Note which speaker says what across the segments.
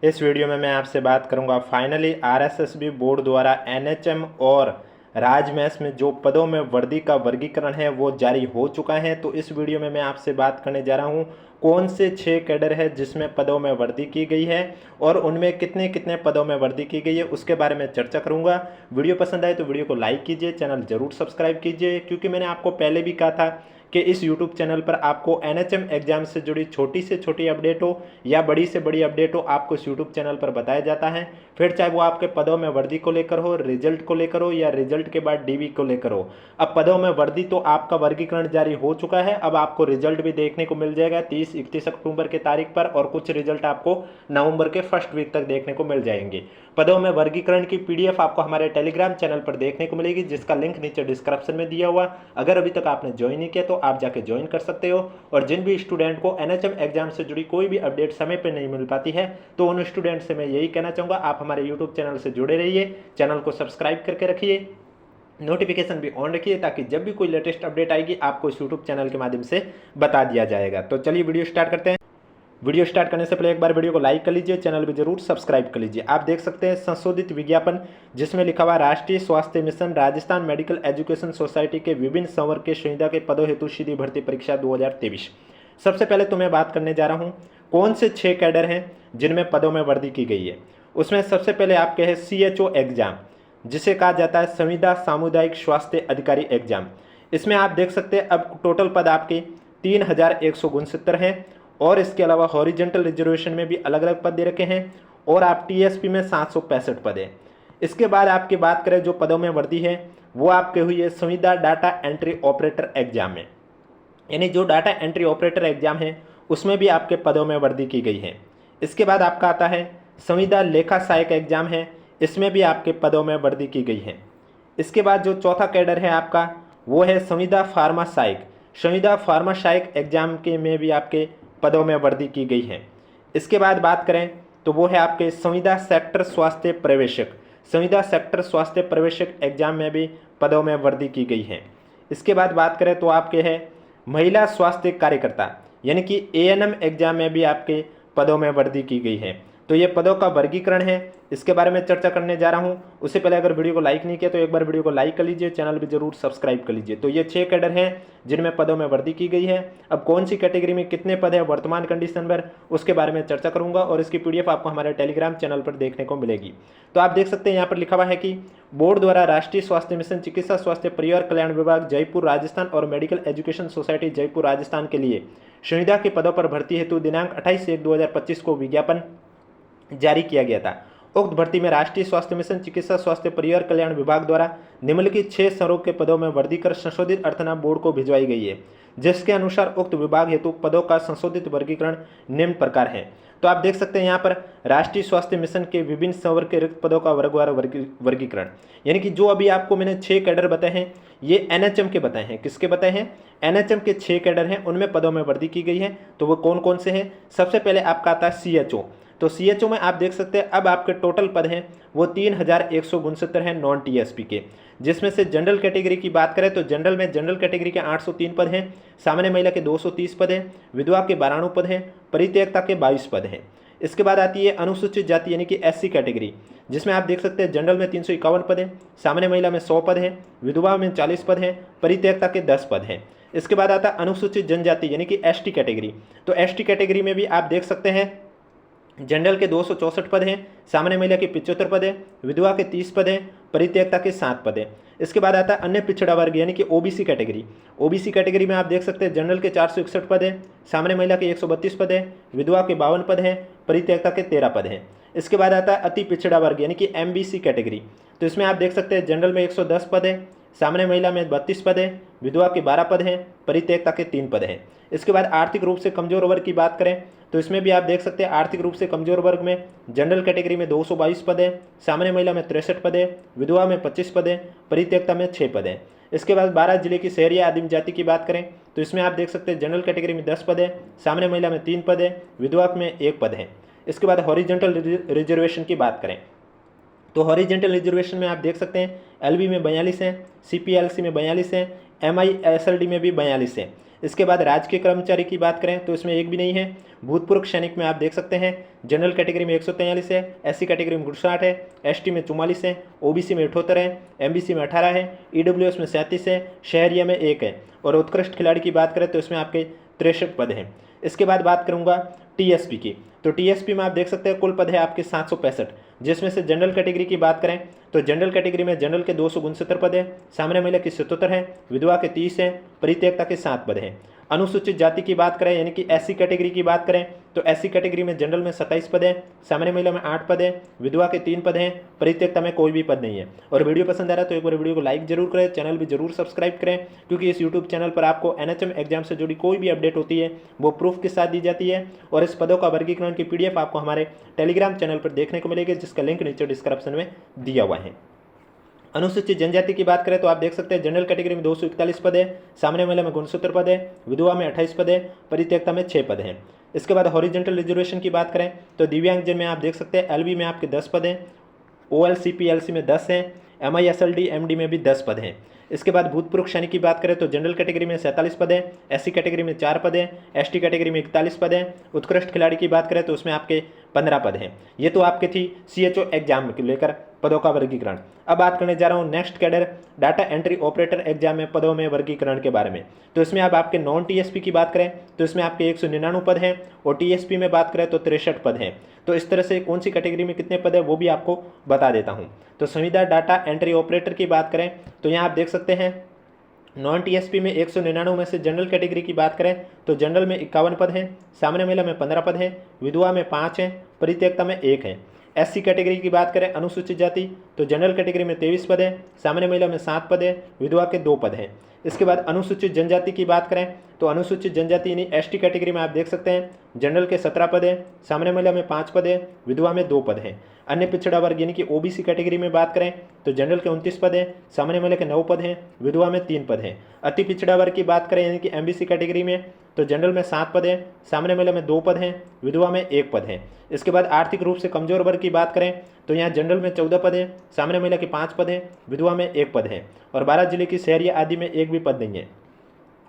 Speaker 1: इस वीडियो में मैं आपसे बात करूंगा फाइनली आरएसएसबी बोर्ड द्वारा एनएचएम और राजमैस में जो पदों में वर्दी का वर्गीकरण है वो जारी हो चुका है। तो इस वीडियो में मैं आपसे बात करने जा रहा हूं कौन से 6 कैडर है जिसमें पदों में वर्दी की गई है और उनमें कितने कितने पदों में वर्दी की गई है उसके बारे में चर्चा करूंगा। वीडियो पसंद आए तो वीडियो को लाइक कीजिए, चैनल जरूर सब्सक्राइब कीजिए, क्योंकि मैंने आपको पहले भी कहा था कि इस YouTube चैनल पर आपको एनएचएम एग्जाम से जुड़ी छोटी से छोटी अपडेट हो या बड़ी से बड़ी अपडेट हो, आपको इस YouTube चैनल पर बताया जाता है। फिर चाहे वो आपके पदों में वर्दी को लेकर हो, रिजल्ट को लेकर हो या रिजल्ट के बाद डीवी को लेकर हो। अब पदों में वर्दी तो आपका वर्गीकरण जारी हो चुका है, अब आपको रिजल्ट भी देखने को मिल जाएगा 30-31 अक्टूबर की तारीख पर, और कुछ रिजल्ट आपको नवंबर के फर्स्ट वीक तक देखने को मिल जाएंगे। पदों में वर्गीकरण की पीडीएफ आपको हमारे टेलीग्राम चैनल पर देखने को मिलेगी, जिसका लिंक नीचे डिस्क्रिप्शन में दिया हुआ। अगर अभी तक आपने ज्वाइन नहीं किया तो आप जाके ज्वाइन कर सकते हो। और जिन भी स्टूडेंट को एनएचएम एग्जाम से जुड़ी कोई भी अपडेट समय पर नहीं मिल पाती है तो उन स्टूडेंट से मैं यही कहना चाहूँगा, आप हमारे यूट्यूब चैनल से जुड़े रहिए, चैनल को सब्सक्राइब करके रखिए, नोटिफिकेशन भी ऑन रखिए, ताकि जब भी कोई लेटेस्ट अपडेट आएगी आपको इस यूट्यूब चैनल के माध्यम से बता दिया जाएगा। तो चलिए वीडियो स्टार्ट करते हैं। वीडियो स्टार्ट करने से पहले एक बार वीडियो को लाइक कर लीजिए, चैनल भी जरूर सब्सक्राइब कर लीजिए। आप देख सकते हैं संशोधित विज्ञापन, जिसमें लिखा हुआ राष्ट्रीय स्वास्थ्य mission Rajasthan medical education society के विभिन्न संवर्ग के संविदा के पदों हेतु सीधी भर्ती परीक्षा 2023। सबसे पहले तो मैं बात करने जा रहा हूँ कौन से 6 कैडर हैं जिनमें पदों में वर्दी की गई है। उसमें सबसे पहले आपके है CHO एग्जाम, जिसे कहा जाता है संविदा सामुदायिक स्वास्थ्य अधिकारी एग्जाम। इसमें आप देख सकते हैं अब टोटल पद आपके 3169 हैं, और इसके अलावा हॉरिजेंटल रिजर्वेशन में भी अलग अलग पद दे रखे हैं, और आप टीएसपी में 765 पद हैं। इसके बाद आपकी बात करें जो पदों में वर्दी है वो आपके हुई है संविदा डाटा एंट्री ऑपरेटर एग्जाम में, यानी जो डाटा एंट्री ऑपरेटर एग्जाम है उसमें भी आपके पदों में वर्दी की गई है। इसके बाद आपका आता है संविदा लेखा सहायक एग्जाम है, इसमें भी आपके पदों में वर्दी की गई है। इसके बाद जो चौथा कैडर है आपका वो है संविदा फार्मा सहायक। संविदा फार्मा सहायक एग्जाम के में भी आपके पदों में वर्दी की गई है। इसके बाद बात करें तो वो है आपके संविदा सेक्टर स्वास्थ्य प्रवेशक। संविदा सेक्टर स्वास्थ्य प्रवेशक एग्जाम में भी पदों में वर्दी की गई है। इसके बाद बात करें तो आपके है महिला स्वास्थ्य कार्यकर्ता, यानी कि ANM एग्जाम में भी आपके पदों में वर्दी की गई है। तो ये पदों का वर्गीकरण है, इसके बारे में चर्चा करने जा रहा हूँ। उससे पहले अगर वीडियो को लाइक नहीं किया तो एक बार वीडियो को लाइक कर लीजिए, चैनल भी जरूर सब्सक्राइब कर लीजिए। तो ये 6 कैडर हैं जिनमें पदों में वर्दी की गई है। अब कौन सी कैटेगरी में कितने पद है वर्तमान कंडीशन पर, उसके बारे में चर्चा करूंगा, और इसकी पीडीएफ आपको हमारे टेलीग्राम चैनल पर देखने को मिलेगी। तो आप देख सकते हैं यहाँ पर लिखा हुआ है कि बोर्ड द्वारा राष्ट्रीय स्वास्थ्य मिशन चिकित्सा स्वास्थ्य परिवार कल्याण विभाग जयपुर राजस्थान और medical education society Jaipur Rajasthan के लिए संविदा के पदों पर भर्ती हेतु दिनांक 28/1/2025 को विज्ञापन जारी किया गया था। उक्त भर्ती में राष्ट्रीय स्वास्थ्य मिशन चिकित्सा स्वास्थ्य परिवार कल्याण विभाग द्वारा निम्नलिखित 6 संरोग के पदों में वर्दी कर संशोधित अर्थनाम बोर्ड को भिजवाई गई है, जिसके अनुसार उक्त विभाग हेतु पदों का संशोधित वर्गीकरण निम्न प्रकार है। तो आप देख सकते हैं यहाँ पर राष्ट्रीय स्वास्थ्य मिशन के विभिन्न संवर्ग के रिक्त पदों का वर्गवार वर्गीकरण, यानी कि जो अभी आपको मैंने 6 कैडर बताए हैं ये एनएचएम के बताए हैं। किसके बताए हैं? एनएचएम के 6 कैडर हैं, उनमें पदों में वर्दी की गई है। तो वो कौन कौन से हैं? सबसे पहले आपका आता है CHO। तो CHO में आप देख सकते हैं अब आपके टोटल पद हैं वो 3169 हैं नॉन टीएसपी के, जिसमें से जनरल कैटेगरी की बात करें तो जनरल में जनरल कैटेगरी के 803 पद हैं, सामान्य महिला के 230 पद हैं, विधवा के 92 पद हैं, परित्यक्ता के 22 पद हैं। इसके बाद आती है अनुसूचित जाति यानी कि SC कैटेगरी, जिसमें आप देख सकते हैं जनरल में 351 पद हैं, सामान्य महिला में 100 पद हैं, विधवा में 40 पद हैं, परित्यक्ता के 10 पद हैं। इसके बाद आता है अनुसूचित जनजाति यानी कि ST कैटेगरी। तो ST कैटेगरी में भी आप देख सकते हैं जनरल के 264 पद हैं, सामान्य महिला के 75 पद हैं, विधवा के 30 पद हैं, परित्यक्ता के 7 पद हैं। इसके बाद आता है अन्य पिछड़ा वर्ग यानी कि OBC कैटेगरी। OBC कैटेगरी में आप देख सकते हैं जनरल के 461 पद हैं, सामान्य महिला के 132 पद हैं, विधवा के 52 पद हैं, परित्यक्ता के 13 पद हैं। इसके बाद आता है अति पिछड़ा वर्ग यानी कि MBC कैटेगरी। तो इसमें आप देख सकते हैं जनरल में 110 पद है, सामान्य महिला में 32 पद हैं, विधवा के 12 पद हैं, परित्यक्ता के 3 पद हैं। इसके बाद आर्थिक रूप से कमजोर वर्ग की बात करें तो इसमें भी आप देख सकते हैं आर्थिक रूप से कमजोर वर्ग में जनरल कैटेगरी में 222 पद है, सामान्य महिला में 63 पद है, विधवा में 25 पद है, परित्यक्ता में 6 पद है। इसके बाद 12 जिले की शहरी आदिम जाति की बात करें तो इसमें आप देख सकते हैं जनरल कैटेगरी में 10 पद है, सामान्य महिला में 3 पद है, विधवा में 1 पद है। इसके बाद हॉरिजेंटल रिजर्वेशन की बात करें तो हॉरिजेंटल रिजर्वेशन में आप देख सकते हैं एलबी में 42 हैं, सीपीएलसी में 42 हैं, एमआईएसएलडी में भी 42 हैं। इसके बाद राजकीय कर्मचारी की बात करें तो इसमें एक भी नहीं है। भूतपूर्व सैनिक में आप देख सकते हैं जनरल कैटेगरी में 143 है, एससी कैटेगरी में 68 है, एसटी में 44 है, ओबीसी में 78 है, एमबीसी में 18 है, ईडब्ल्यूएस में 37 है, शहरिया में 1 है। और उत्कृष्ट खिलाड़ी की बात करें तो इसमें आपके 63 पद हैं। इसके बाद बात करूंगा टीएसपी की। तो टीएसपी में आप देख सकते हैं कुल पद है आपके 765, जिसमें से जनरल कैटेगरी की बात करें तो जनरल कैटेगरी में जनरल के 269 पद है, सामान्य महिला के 77 हैं, विधवा के 30 हैं, परित्यक्ता के 7 पद हैं। अनुसूचित जाति की बात करें यानी कि एससी कैटेगरी की बात करें तो एससी कैटेगरी में जनरल में 27 पद है, सामान्य महिला में 8 पद है, विधवा के 3 पद हैं, परित्यक्ता में कोई भी पद नहीं है। और वीडियो पसंद आ रहा है तो एक बार वीडियो को लाइक जरूर करें, चैनल भी जरूर सब्सक्राइब करें, क्योंकि इस यूट्यूब चैनल पर आपको एनएचएम एग्जाम से जुड़ी कोई भी अपडेट होती है वो प्रूफ के साथ दी जाती है। और इस पदों का वर्गीकरण की पीडीएफ आपको हमारे टेलीग्राम चैनल पर देखने को मिलेगी, जिसका लिंक नीचे डिस्क्रिप्शन में दिया हुआ है। अनुसूचित जनजाति की बात करें तो आप देख सकते हैं जनरल कैटेगरी में 241 पद है, सामान्य महिला में 69 पद है, विधवा में 28 पद है, परित्यक्ता में 6 पद हैं। इसके बाद हॉरिजेंटल रिजर्वेशन की बात करें तो दिव्यांगजन में आप देख सकते हैं एलबी में आपके 10 पद हैं, ओएलसीपीएलसी में 10 हैं, एमआईएसएलडी एमडी में भी 10 पद हैं। इसके बाद भूतपूर्व सैनिक की बात करें तो जनरल कैटेगरी में 47 पद है, एससी कैटेगरी में 4 पद है, एसटी कैटेगरी में 41 पद है। उत्कृष्ट खिलाड़ी की बात करें तो उसमें आपके 15 पद हैं। ये तो आपके थी सीएचओ एग्जाम को लेकर पदों का वर्गीकरण। अब बात करने जा रहा हूँ next cadre data entry operator exam में पदों में वर्गीकरण के बारे में। तो इसमें अब आपके नॉन टीएसपी की बात करें तो इसमें आपके 199 पद हैं और टीएसपी में बात करें तो 63 पद हैं। तो इस तरह से कौन सी कैटेगरी में कितने पद है वो भी आपको बता देता हूँ। तो संविदा डाटा एंट्री ऑपरेटर की बात करें तो यहाँ आप देख सकते हैं नॉन टीएसपी में 199 में से जनरल कैटेगरी की बात करें तो जनरल में 51 पद हैं, सामान्य महिला में 15 पद हैं, विधवा में 5 हैं, परित्यक्ता में 1 है। एससी कैटेगरी की बात करें अनुसूचित जाति तो जनरल कैटेगरी में 23 पद है, सामान्य महिला में 7 पद है, विधवा के 2 पद हैं। इसके बाद अनुसूचित जनजाति की बात करें तो अनुसूचित जनजाति यानी एसटी कैटेगरी में आप देख सकते हैं जनरल के 17 पद है, सामान्य महिला में 5 पद है, विधवा में 2 पद हैं। अन्य पिछड़ा वर्ग यानी कि ओबीसी कैटेगरी में बात करें तो जनरल के 29 पद है, सामान्य महिला के 9 पद हैं, विधवा में 3 पद हैं। अति पिछड़ा वर्ग की बात करें यानी कि एमबीसी कैटेगरी में तो जनरल में 7 पद है, सामान्य महिला में 2 पद हैं, विधवा में 1 पद है। इसके बाद आर्थिक रूप से कमजोर वर्ग की बात करें तो यहाँ जनरल में 14 पद है, सामान्य महिला के 5 पद हैं, विधवा में 1 पद है। और 12 जिले की शहरिया आदि में 1 भी पद नहीं है।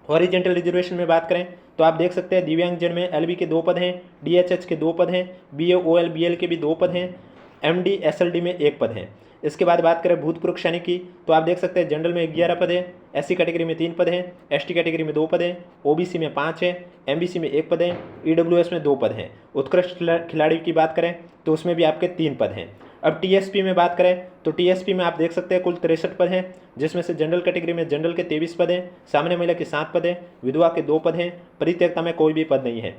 Speaker 1: हॉरिजेंटल रिजर्वेशन में बात करें तो आप देख सकते हैं दिव्यांगजन में एलबी के 2 पद हैं, डीएचएच के 2 पद हैं, बीएओएल बीएल के भी 2 पद हैं, एमडी एसएलडी में 1 पद है। इसके बाद बात करें भूतपूर्व सैनिक की तो आप देख सकते हैं जनरल में 11 पद है, एससी कैटेगरी में 3 पद हैं, एसटी कैटेगरी में 2 पद हैं, ओबीसी में 5 है, एमबीसी में 1 पद है, ईडब्ल्यूएस में 2 पद हैं। उत्कृष्ट खिलाड़ी की बात करें तो उसमें भी आपके 3 पद हैं। अब टीएसपी में बात करें तो टीएसपी में आप देख सकते हैं कुल 63 पद हैं, जिसमें से जनरल कैटेगरी में जनरल के 23 पद हैं, सामान्य महिला के 7 पद हैं, विधवा के 2 पद हैं, परित्यक्ता में कोई भी पद नहीं है।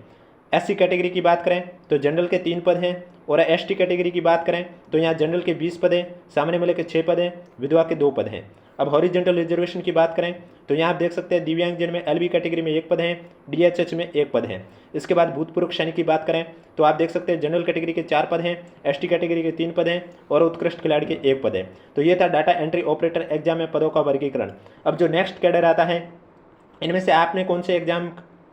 Speaker 1: एससी कैटेगरी की बात करें तो जनरल के 3 पद हैं और एसटी कैटेगरी की बात करें तो यहाँ जनरल के 20 पद हैं, सामान्य महिला के 6 पद हैं, विधवा के 2 पद हैं। अब हॉरिजेंटल रिजर्वेशन की बात करें तो यहाँ आप देख सकते हैं दिव्यांगजन में एलबी कैटेगरी में 1 पद है, डीएचएच में 1 पद है। इसके बाद भूतपूर्व सैनिक की बात करें तो आप देख सकते हैं जनरल कैटेगरी के 4 पद हैं, एसटी कैटेगरी के 3 पद हैं और उत्कृष्ट खिलाड़ी के 1 पद है। तो ये था डाटा एंट्री ऑपरेटर एग्जाम में पदों का वर्गीकरण। अब जो नेक्स्ट कैडर आता है इनमें से आपने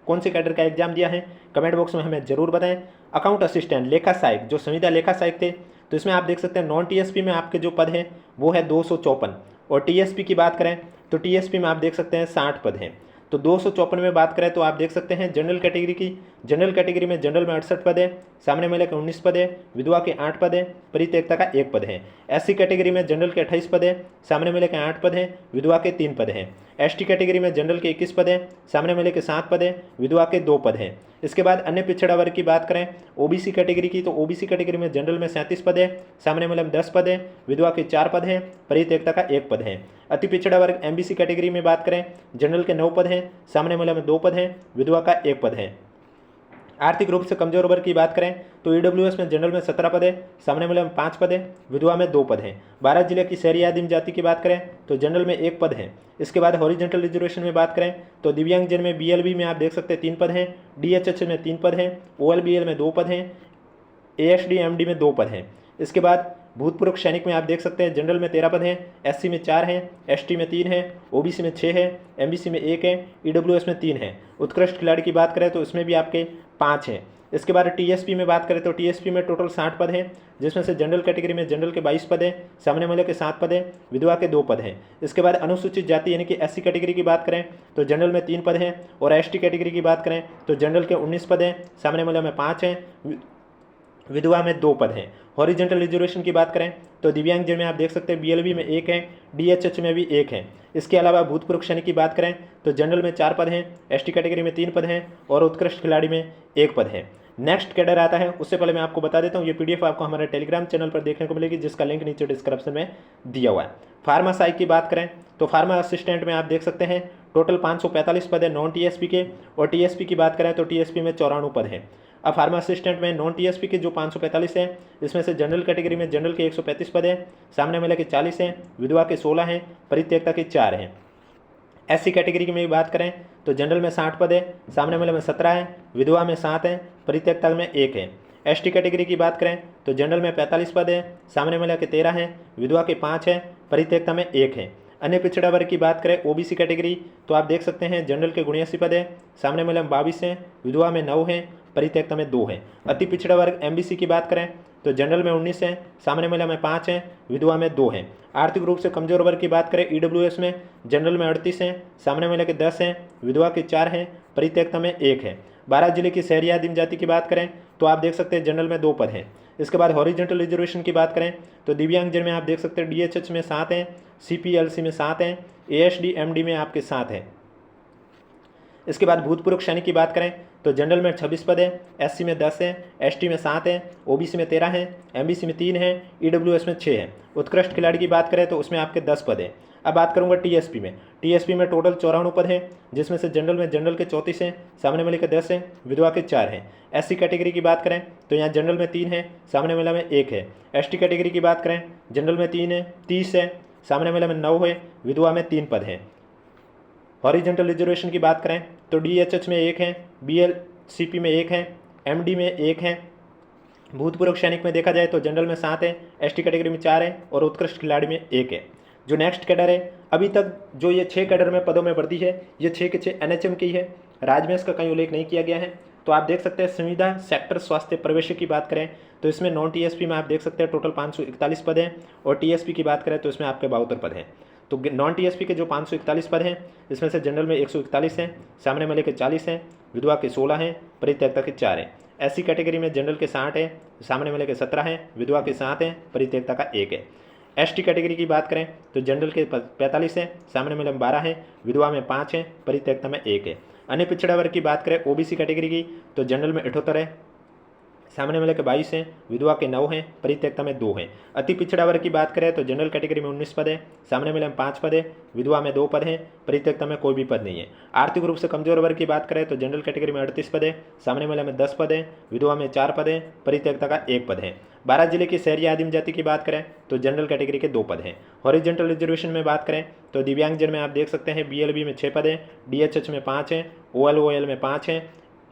Speaker 1: कौन से कैडर का एग्जाम दिया है कमेंट बॉक्स में हमें जरूर बताएं। अकाउंट असिस्टेंट लेखा सहायक जो संविदा लेखा सहायक थे तो इसमें आप देख सकते हैं नॉन टीएसपी में आपके जो पद हैं वो है 254 और टीएसपी की बात करें तो टीएसपी में आप देख सकते हैं 60 पद हैं। तो 254 में बात करें तो आप देख सकते हैं जनरल कैटेगरी में जनरल में 68 पद है, सामान्य महिला के 19 पद है, विधवा के 8 पद है, परित्यक्ता का 1 पद है। एससी कैटेगरी में जनरल के 28 पद है, सामान्य महिला के 8 पद है, विधवा के 3 पद हैं। एसटी कैटेगरी में जनरल के 21 पद है, सामान्य महिला के 7 पद है, विधवा के 2 पद हैं। इसके बाद अन्य पिछड़ा वर्ग की बात करें ओबीसी कैटेगरी की तो ओबीसी कैटेगरी में जनरल में 37 पद है, सामान्य महिला में 10 पद है, विधवा के 4 पद हैं, परित्यक्ता का 1 पद है। अति पिछड़ा वर्ग एमबीसी कैटेगरी में बात करें जनरल के 9 पद हैं, सामान्य महिला में 2 पद हैं, विधवा का 1 पद है। आर्थिक रूप से कमजोर वर्ग की बात करें तो ईडब्ल्यूएस में जनरल में 17 पद है, सामान्य महिला में 5 पद है, विधवा में 2 पद हैं। 12 जिले की शहरी आदिम जाति की बात करें तो जनरल में 1 पद है। इसके बाद हॉरिजेंटल रिजर्वेशन में बात करें तो दिव्यांगजन में बीएलबी में आप देख सकते हैं 3 पद हैं, डीएचएच में 3 पद हैं, ओएलबीएल में 2 पद हैं, एएसडी एमडी में 2 पद हैं। इसके बाद भूतपूर्व सैनिक में आप देख सकते हैं जनरल में 13 पद हैं, एससी में 4 हैं, एसटी में 3 हैं, ओबीसी में 6 है, एमबीसी में 1 है, ईडब्ल्यूएस में 3 है। उत्कृष्ट खिलाड़ी की बात करें तो इसमें भी आपके 5 हैं। इसके बाद टीएसपी में बात करें तो टीएसपी में टोटल 60 पद हैं, जिसमें से जनरल कैटेगरी में जनरल के 22 पद हैं, सामान्य महिला के 7 पद हैं, विधवा के 2 पद हैं। इसके बाद अनुसूचित जाति यानी कि एससी कैटेगरी की बात करें तो जनरल में 3 पद हैं, और एसटी कैटेगरी की बात करें तो जनरल के 19 पद हैं, सामान्य महिला में 5 हैं, विधवा में 2 पद हैं। हॉरिजेंटल रिजर्वेशन की बात करें तो दिव्यांगजन में आप देख सकते हैं बीएलबी में 1 है, डीएचएच में भी 1 है। इसके अलावा भूतपूर्व सैनिक की बात करें तो जनरल में 4 पद हैं, एसटी कैटेगरी में 3 पद हैं, और उत्कृष्ट खिलाड़ी में 1 पद है। नेक्स्ट कैडर आता है, उससे पहले मैं आपको बता देता हूँ, ये पीडीएफ आपको हमारे टेलीग्राम चैनल पर देखने को मिलेगी, जिसका लिंक नीचे डिस्क्रिप्शन में दिया हुआ है। फार्मा साइक की बात करें तो फार्मा असिस्टेंट में आप देख सकते हैं टोटल 545 पद है नॉन टीएसपी के, और टीएसपी की बात करें तो टीएसपी में 94 पद हैं। अब फार्मा असिस्टेंट में नॉन टीएसपी के जो 545 हैं, इसमें से जनरल कैटेगरी में जनरल के 135 पद हैं, सामने महिला के 40 हैं, विधवा के 16 हैं, परित्यक्ता के 4 हैं। एससी कैटेगरी की में बात करें तो जनरल में 60 पद है, सामने महिला में 17 है, विधवा में 7 है, परित्यक्ता में 1 है। एसटी कैटेगरी की बात करें तो जनरल में 45 पद है, सामने महिला के 13 हैं, विधवा के 5 हैं, परित्यक्ता में 1 है। अन्य पिछड़ा वर्ग की बात करें ओबीसी कैटेगरी तो आप देख सकते हैं जनरल के 79 पद है, सामने महिला में 22 हैं, विधवा में 9 हैं, परित्यक्ता में 2 हैं। अति पिछड़ा वर्ग एमबीसी की बात करें तो जनरल में 19 हैं, सामने महिला में 5 हैं, विधवा में 2 हैं। आर्थिक रूप से कमजोर वर्ग की बात करें ईडब्ल्यूएस में जनरल में 38 हैं, सामने महिला के 10 हैं, विधवा के 4 हैं, परित्यक्ता में 1 है। 12 जिले की शहरी आदिम जाति की बात करें तो आप देख सकते हैं जनरल में 2 पद हैं। इसके बाद हॉरिजेंटल रिजर्वेशन की बात करें तो दिव्यांगजन में आप देख सकते हैं डीएचएच में 7 हैं, सीपीएलसी में 7 हैं, एएसडी एमडी में आपके 7 हैं। इसके बाद भूतपूर्व सैनिक की बात करें तो जनरल में 26 पद है, एससी में 10 है, एसटी में 7 है, ओबीसी में 13 है, एमबीसी में 3 है, ईडब्ल्यूएस में 6 है। उत्कृष्ट खिलाड़ी की बात करें तो उसमें आपके 10 पद है। अब बात करूंगा टीएसपी में। टीएसपी में टोटल 94 पद है, जिसमें से जनरल के 34 हैं, सामने महिला के 10 हैं, विधवा के 4 हैं। एससी कैटेगरी की बात करें तो यहाँ जनरल में 3 है, सामने महिला में 1 है। एसटी कैटेगरी की बात करें जनरल में 3 है, 30 है, सामने महिला में 9 है, विधवा में 3 पद हैं। हॉरिजेंटल रिजर्वेशन की बात करें तो डीएचएच में 1 है, बीएलसीपी में 1 है, एमडी में 1 है। भूतपूर्व सैनिक में देखा जाए तो जनरल में 7 है, एसटी कैटेगरी में 4 है, और उत्कृष्ट खिलाड़ी में 1 है। जो नेक्स्ट कैडर है, अभी तक जो ये 6 कैडर में पदों में वृद्धि है, ये 6 के 6 एनएचएम की है, राजमेश का कहीं उल्लेख नहीं किया गया है। तो आप देख सकते हैं संविदा सेक्टर स्वास्थ्य प्रवेश की बात करें तो इसमें नॉन टीएसपी में आप देख सकते हैं टोटल 541 पद हैं, और टीएसपी की बात करें तो इसमें आपके 72 पद हैं। तो नॉन टीएसपी के जो 541 पद हैं, इसमें से जनरल में 141 हैं, सामने महिला के 40 हैं, विधवा के 16 हैं, परित्यक्ता के 4 हैं। एससी कैटेगरी में जनरल के 60 हैं, सामने महिला के 17 हैं, विधवा के 7 हैं, परित्यक्ता का 1 है। एसटी कैटेगरी की बात करें तो जनरल के 45 हैं, सामने महिला में 12 हैं, विधवा में 5 हैं, परित्यक्ता में 1 है। अन्य पिछड़ा वर्ग की बात करें ओबीसी कैटेगरी की तो जनरल में 78 है, सामने महिला के 22 हैं, विधवा के 9 हैं, परित्यक्ता में 2 हैं। अति पिछड़ा वर्ग की बात करें तो जनरल कैटेगरी में 19 पद है, सामने महिला में 5 पद है, विधवा में 2 पद हैं, परित्यक्ता में कोई भी पद नहीं है। आर्थिक रूप से कमजोर वर्ग की बात करें तो जनरल कैटेगरी में 38 पद है, सामने महिला में 10 पद है, विधवा में 4 पद है, परित्यक्ता का 1 पद है। 12 जिले की शहरी आदिम जाति की बात करें तो जनरल कैटेगरी के 2 पद हैं। हॉरिजेंटल रिजर्वेशन में बात करें तो दिव्यांगजन में आप देख सकते हैं बीएलबी में 6 पद हैं, डीएचएच में 5 हैं, ओएल में 5 हैं,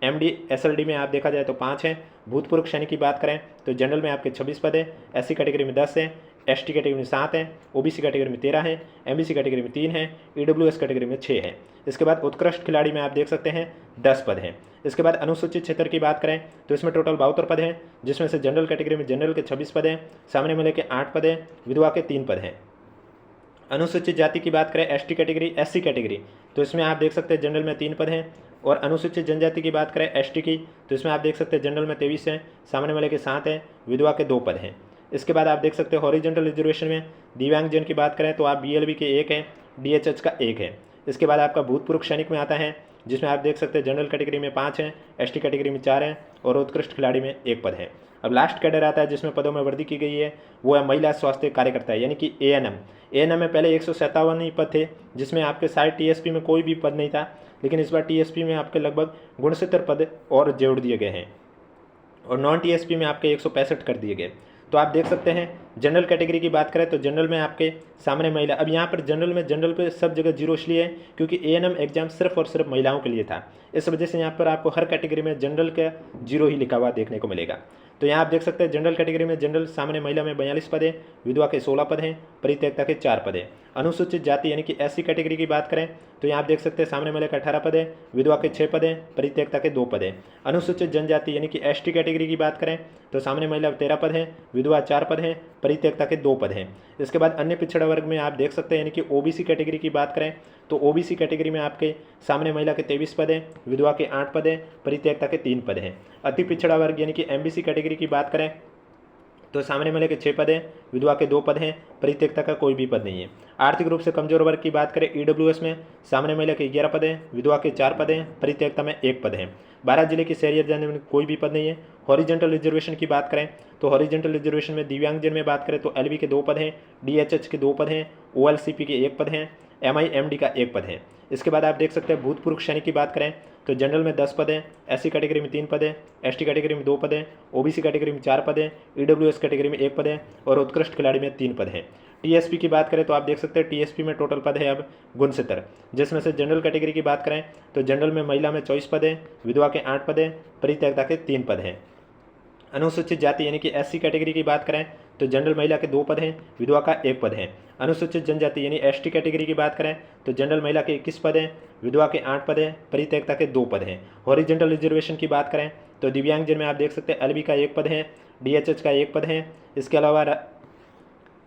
Speaker 1: एमडी एसएलडी में आप देखा जाए तो 5 हैं। भूतपूर्व सैनिक की बात करें तो जनरल में आपके 26 पद है, एससी कैटेगरी में 10 हैं, एसटी कैटेगरी में 7 हैं, ओबीसी कैटेगरी में 13 हैं, एमबीसी कैटेगरी में 3 हैं, ईडब्ल्यूएस कैटेगरी में 6 हैं। इसके बाद उत्कृष्ट खिलाड़ी में आप देख सकते हैं 10 पद हैं। इसके बाद अनुसूचित क्षेत्र की बात करें तो इसमें टोटल 72 पद हैं, जिसमें से जनरल कैटेगरी में जनरल के 26 पद हैं, सामने महिला के 8 पद हैं, विधवा के 3 पद हैं। अनुसूचित जाति की बात करें एसटी कैटेगरी एससी कैटेगरी तो इसमें आप देख सकते हैं जनरल में 3 पद हैं, और अनुसूचित जनजाति की बात करें एसटी की तो इसमें आप देख सकते हैं जनरल में 23 हैं, सामने वाले के 7 हैं, विधवा के 2 पद हैं। इसके बाद आप देख सकते हैं हॉरिजेंटल रिजर्वेशन में दिव्यांगजन की बात करें तो आप बीएलबी के 1 हैं, डीएचएच का 1 है। इसके बाद आपका भूतपूर्व सैनिक में आता है, जिसमें आप देख सकते हैं जनरल कैटेगरी में 5 हैं, एसटी कैटेगरी में 4 हैं, और उत्कृष्ट खिलाड़ी में 1 पद है। अब लास्ट कैडर आता है जिसमें पदों में वृद्धि की गई है, वो है महिला स्वास्थ्य कार्यकर्ता यानी कि एएनएम। एएनएम में पहले 157 ही पद थे, जिसमें आपके शायद टीएसपी में कोई भी पद नहीं था, लेकिन इस बार टीएसपी में आपके लगभग 69 पद और जोड़ दिए गए हैं, और नॉन टीएसपी में आपके 165 कर दिए गए। तो आप देख सकते हैं जनरल कैटेगरी की बात करें तो जनरल में आपके सामने महिला, अब यहाँ पर जनरल पे सब जगह जीरो इसलिए है क्योंकि एएनएम एग्जाम सिर्फ और सिर्फ महिलाओं के लिए था, इस वजह से यहाँ पर आपको हर कैटेगरी में जनरल का जीरो ही लिखा हुआ देखने को मिलेगा। तो यहाँ आप देख सकते हैं जनरल कैटेगरी में जनरल सामान्य महिला में 42 पद हैं, विधवा के 16 पद हैं, परित्यक्ता के 4 पद हैं। अनुसूचित जाति यानी कि एससी कैटेगरी की बात करें तो यहाँ आप देख सकते हैं सामान्य महिला के 18 पद हैं, विधवा के 6 पद हैं, परित्यक्ता के 2 पद हैं। अनुसूचित जनजाति यानी कि एसटी कैटेगरी की बात करें तो सामान्य महिला 13 पद हैं, विधवा 4 पद हैं, परित्यक्ता के 2 पद हैं। इसके बाद अन्य पिछड़ा वर्ग में आप देख सकते हैं यानी कि ओबीसी कैटेगरी की बात करें तो ओबीसी कैटेगरी में आपके सामान्य महिला के 23 पद हैं, विधवा के 8 पद हैं, परित्यक्ता के 3 पद हैं। अति पिछड़ा वर्ग यानी कि एमबीसी कैटेगरी की बात करें तो सामान्य महिला के 6 पद हैं, विधवा के 2 पद हैं, परित्यक्ता का कोई भी पद नहीं है। आर्थिक रूप से कमजोर वर्ग की बात करें ईडब्ल्यूएस में सामान्य महिला के 11 पद हैं, विधवा के 4 पद हैं, परित्यक्ता में 1 पद है। 12 जिले की शहरी जनजाति में कोई भी पद नहीं है। हॉरिजेंटल रिजर्वेशन की बात करें तो हॉरिजेंटल रिजर्वेशन में दिव्यांगजन में बात करें तो एलबी के 2 पद हैं, डीएचएच के 2 पद हैं, ओएलसीपी के 1 पद हैं, एमआईएमडी का 1 पद है। इसके बाद आप देख सकते हैं भूतपूर्व सैनिक की बात करें तो जनरल में 10 पद हैं, एससी कैटेगरी में 3 पद हैं, एसटी कैटेगरी में 2 पद हैं, ओबीसी कैटेगरी में 4 पद हैं, ईडब्ल्यूएस कैटेगरी में 1 पद है और उत्कृष्ट खिलाड़ी में 3 पद हैं। टीएसपी की बात करें तो आप देख सकते हैं टीएसपी में टोटल पद है अब 69, जिसमें से जनरल कैटेगरी की बात करें तो जनरल में महिला में 24 पद हैं, विधवा के 8 पद हैं, परित्यक्ता के 3 पद हैं। अनुसूचित जाति यानी कि एससी कैटेगरी की बात करें तो जनरल महिला के 2 पद हैं, विधवा का 1 पद है। अनुसूचित जनजाति यानी एसटी कैटेगरी की बात करें तो जनरल महिला के 21 पद हैं, विधवा के 8 पद हैं, परित्यक्ता के 2 पद हैं। हॉरिजेंटल रिजर्वेशन की बात करें तो दिव्यांगजन में आप देख सकते हैं एलबी का 1 पद है, डीएचएच का 1 पद है। इसके अलावा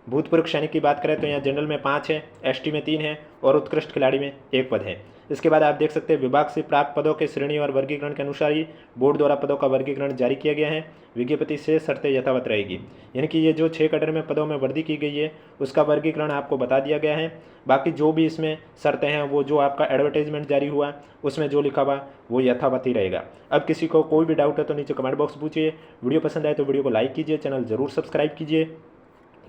Speaker 1: भूतपूर्व सैनिक की बात करें तो यहाँ जनरल में 5 है, एसटी में 3 है और उत्कृष्ट खिलाड़ी में 1 पद है। इसके बाद आप देख सकते हैं विभाग से प्राप्त पदों के श्रेणी और वर्गीकरण के अनुसार ही बोर्ड द्वारा पदों का वर्गीकरण जारी किया गया है। विज्ञप्ति से शर्तें यथावत रहेगी, यानी कि ये जो 6 कैडर में पदों में वृद्धि की गई है उसका वर्गीकरण आपको बता दिया गया है। बाकी जो भी इसमें शर्तें हैं वो जो आपका एडवर्टाइजमेंट जारी हुआ उसमें जो लिखा हुआ वो यथावत ही रहेगा। अब किसी को कोई भी डाउट है तो नीचे कमेंट बॉक्स पूछिए। वीडियो पसंद आए तो वीडियो को लाइक कीजिए, चैनल जरूर सब्सक्राइब कीजिए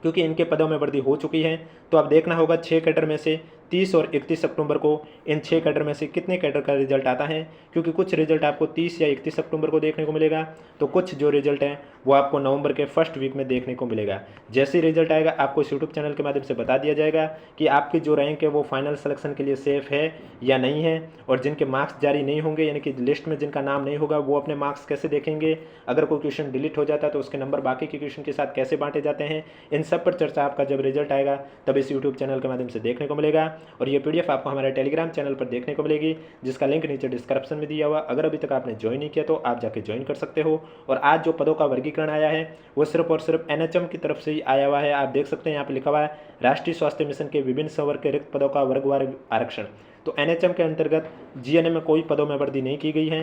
Speaker 1: क्योंकि इनके पदों में वृद्धि हो चुकी है। तो अब देखना होगा 6 कैडर में से 30 और 31 अक्टूबर को इन 6 कैडर में से कितने कैडर का रिजल्ट आता है, क्योंकि कुछ रिजल्ट आपको 30 या 31 अक्टूबर को देखने को मिलेगा, तो कुछ जो रिजल्ट है वो आपको नवंबर के फर्स्ट वीक में देखने को मिलेगा। जैसे ही रिजल्ट आएगा आपको इस यूट्यूब चैनल के माध्यम से बता दिया जाएगा कि आपकी जो रैंक है वो फाइनल सिलेक्शन के लिए सेफ है या नहीं है। और जिनके मार्क्स जारी नहीं होंगे यानी कि लिस्ट में जिनका नाम नहीं होगा वो अपने मार्क्स कैसे देखेंगे, अगर कोई क्वेश्चन डिलीट हो जाता है तो उसके नंबर बाकी के क्वेश्चन के साथ कैसे बांटे जाते हैं, इन सब पर चर्चा आपका जब रिजल्ट आएगा तब इस यूट्यूब चैनल के माध्यम से देखने को मिलेगा। और ये पीडीएफ आपको हमारे टेलीग्राम चैनल पर देखने को मिलेगी, जिसका लिंक नीचे डिस्क्रिप्शन में दिया हुआ। अगर अभी तक आपने ज्वाइन नहीं किया तो आप जाके ज्वाइन कर सकते हो। और आज जो पदों का वर्गीकरण आया है वो सिर्फ और सिर्फ एनएचएम की तरफ से ही आया हुआ है। आप देख सकते हैं यहाँ पे लिखा हुआ है राष्ट्रीय स्वास्थ्य मिशन के विभिन्न संवर्ग के रिक्त पदों का वर्गवार आरक्षण। तो एनएचएम के अंतर्गत जीएनए में कोई पदों में वृद्धि नहीं की गई है।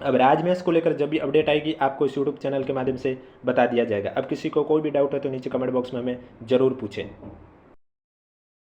Speaker 1: अब राजमेश को लेकर जब भी अपडेट आएगी आपको इस यूट्यूब चैनल के माध्यम से बता दिया जाएगा। अब किसी को कोई भी डाउट है तो नीचे कमेंट बॉक्स में हमें जरूर पूछें।